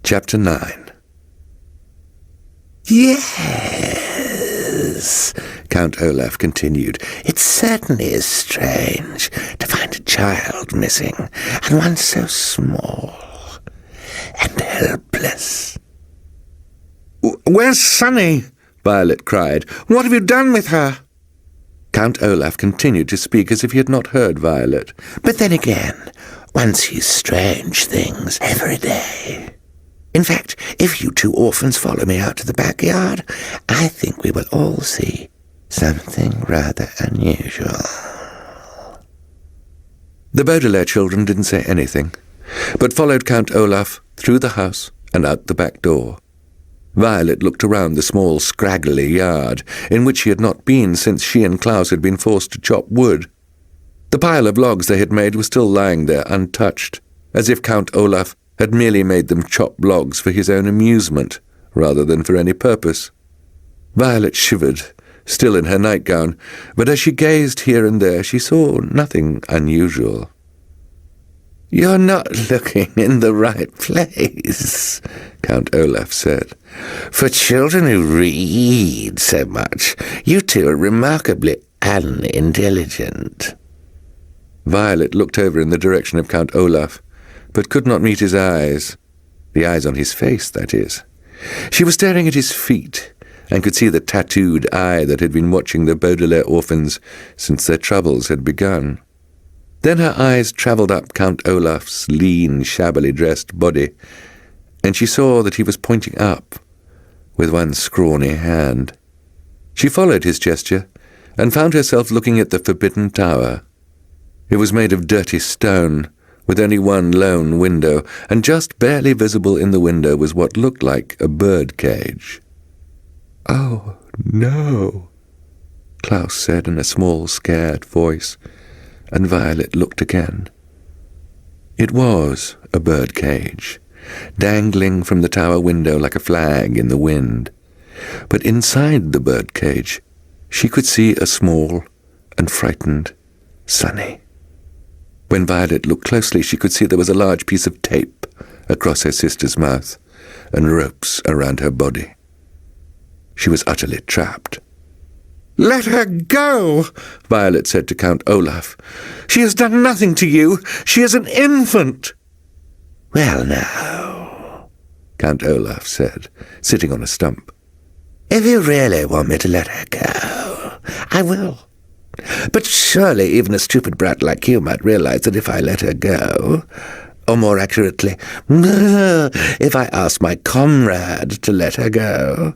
Chapter 9. Yes, Count Olaf continued. It certainly is strange to find a child missing, and one so small and helpless. "Where's Sunny?" Violet cried. "What have you done with her?" Count Olaf continued to speak as if he had not heard Violet. But then again, one sees strange things every day. In fact, if you two orphans follow me out to the backyard, I think we will all see something rather unusual. The Baudelaire children didn't say anything, but followed Count Olaf through the house and out the back door. Violet looked around the small, scraggly yard, in which she had not been since she and Klaus had been forced to chop wood. The pile of logs they had made was still lying there untouched, as if Count Olaf had merely made them chop logs for his own amusement, rather than for any purpose. Violet shivered, still in her nightgown, but as she gazed here and there she saw nothing unusual. "You're not looking in the right place," Count Olaf said. "For children who read so much, you two are remarkably unintelligent." Violet looked over in the direction of Count Olaf, but could not meet his eyes. The eyes on his face, that is. She was staring at his feet, and could see the tattooed eye that had been watching the Baudelaire orphans since their troubles had begun. Then her eyes travelled up Count Olaf's lean, shabbily dressed body, and she saw that he was pointing up, with one scrawny hand. She followed his gesture, and found herself looking at the Forbidden Tower. It was made of dirty stone, with only one lone window, and just barely visible in the window was what looked like a bird cage. "Oh, no," Klaus said in a small, scared voice, and Violet looked again. It was a bird cage, dangling from the tower window like a flag in the wind. But inside the bird cage she could see a small and frightened Sunny. When Violet looked closely, she could see there was a large piece of tape across her sister's mouth and ropes around her body. She was utterly trapped. "Let her go," Violet said to Count Olaf. "She has done nothing to you. She is an infant." "Well, now," Count Olaf said, sitting on a stump. "if you really want me to let her go, I will. But surely even a stupid brat like you might realize that if I let her go, or more accurately, if I asked my comrade to let her go,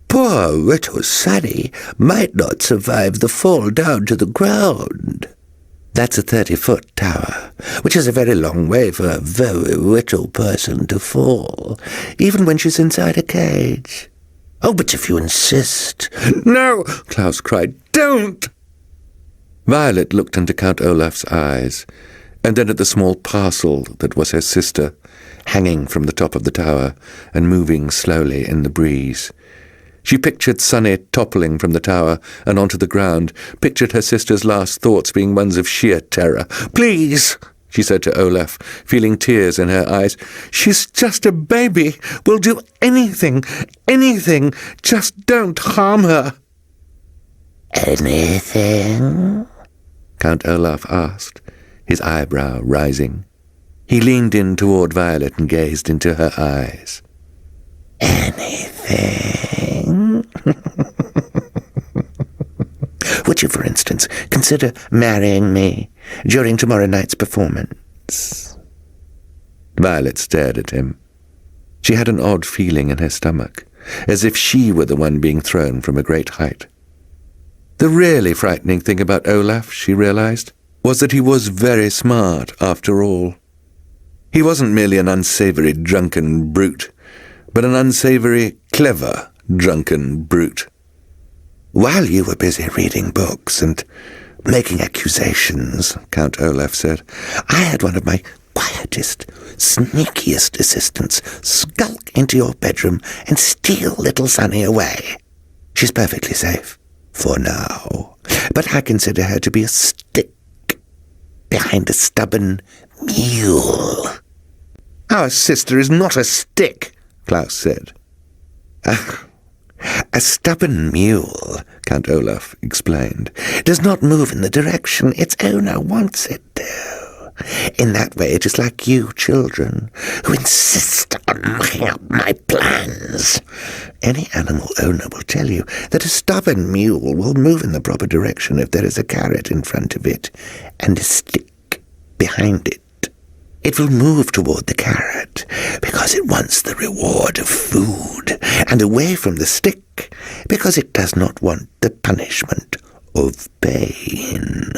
poor little Sunny might not survive the fall down to the ground. That's a 30-foot tower, which is a very long way for a very little person to fall, even when she's inside a cage. Oh, but if you insist—" "No!" Klaus cried. "Don't!" Violet looked into Count Olaf's eyes, and then at the small parcel that was her sister, hanging from the top of the tower and moving slowly in the breeze. She pictured Sunny toppling from the tower and onto the ground, pictured her sister's last thoughts being ones of sheer terror. "Please," she said to Olaf, feeling tears in her eyes. "She's just a baby. We'll do anything, anything. Just don't harm her." "Anything?" Count Olaf asked, his eyebrow rising. He leaned in toward Violet and gazed into her eyes. "Anything?" "Would you, for instance, consider marrying me during tomorrow night's performance?" Violet stared at him. She had an odd feeling in her stomach, as if she were the one being thrown from a great height. The really frightening thing about Olaf, she realized, was that he was very smart after all. He wasn't merely an unsavory drunken brute, but an unsavory, clever drunken brute. "While you were busy reading books and making accusations," Count Olaf said, "I had one of my quietest, sneakiest assistants skulk into your bedroom and steal little Sunny away. She's perfectly safe. For now, but I consider her to be a stick behind a stubborn mule." "Our sister is not a stick," Klaus said. A stubborn mule, Count Olaf explained, does not move in the direction its owner wants it to. In that way it is like you children, who insist on mucking up my plans. Any animal owner will tell you that a stubborn mule will move in the proper direction if there is a carrot in front of it and a stick behind it. It will move toward the carrot because it wants the reward of food, and away from the stick because it does not want the punishment of pain.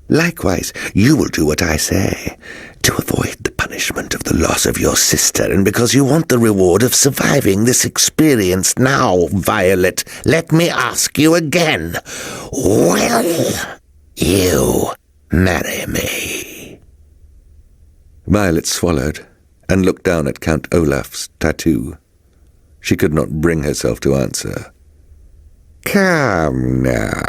Likewise, you will do what I say to avoid the punishment of the loss of your sister, and because you want the reward of surviving this experience. Now, Violet, let me ask you again. Will you marry me? Violet swallowed and looked down at Count Olaf's tattoo. She could not bring herself to answer. Come now,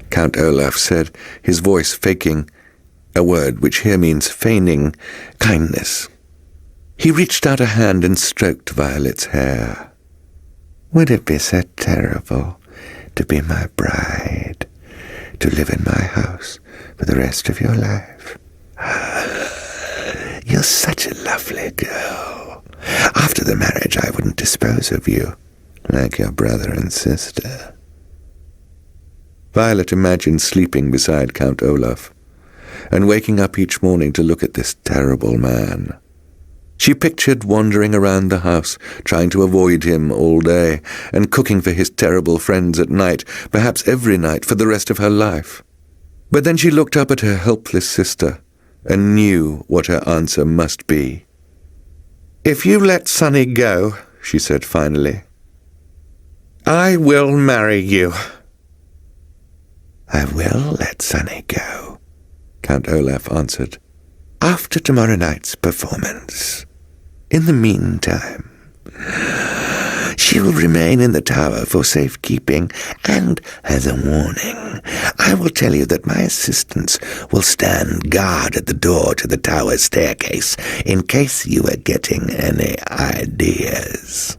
Count Olaf said, his voice faking, a word which here means feigning, kindness. He reached out a hand and stroked Violet's hair. Would it be so terrible to be my bride, to live in my house for the rest of your life? You're such a lovely girl. After the marriage, I wouldn't dispose of you like your brother and sister. Violet imagined sleeping beside Count Olaf and waking up each morning to look at this terrible man. She pictured wandering around the house, trying to avoid him all day, and cooking for his terrible friends at night, perhaps every night for the rest of her life. But then she looked up at her helpless sister and knew what her answer must be. If you let Sonny go, she said finally, I will marry you. I will let Sonny go, Count Olaf answered, after tomorrow night's performance. In the meantime, she will remain in the tower for safekeeping, and as a warning, I will tell you that my assistants will stand guard at the door to the tower staircase in case you are getting any ideas.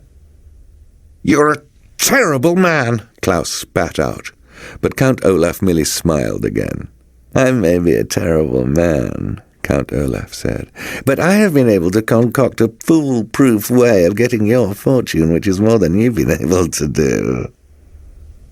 You're a terrible man, Klaus spat out, but Count Olaf merely smiled again. I may be a terrible man, Count Olaf said, but I have been able to concoct a foolproof way of getting your fortune, which is more than you've been able to do.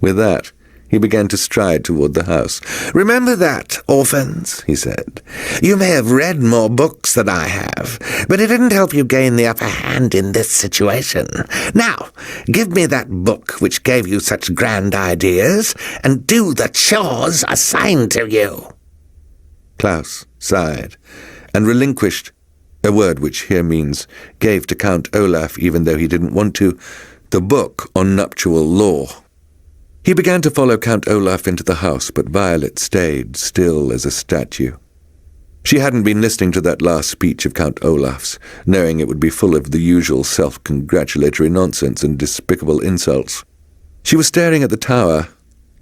With that, he began to stride toward the house. Remember that, orphans, he said. You may have read more books than I have, but it didn't help you gain the upper hand in this situation. Now, give me that book which gave you such grand ideas, and do the chores assigned to you. Klaus sighed and relinquished, a word which here means gave to Count Olaf, even though he didn't want to, the book on nuptial law. He began to follow Count Olaf into the house, but Violet stayed still as a statue. She hadn't been listening to that last speech of Count Olaf's, knowing it would be full of the usual self-congratulatory nonsense and despicable insults. She was staring at the tower,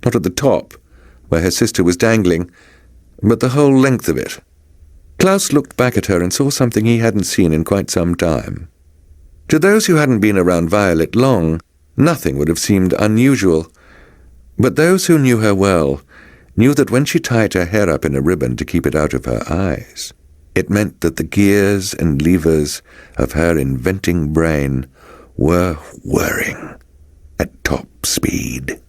not at the top, where her sister was dangling, but the whole length of it. Klaus looked back at her and saw something he hadn't seen in quite some time. To those who hadn't been around Violet long, nothing would have seemed unusual, but those who knew her well knew that when she tied her hair up in a ribbon to keep it out of her eyes, it meant that the gears and levers of her inventing brain were whirring at top speed.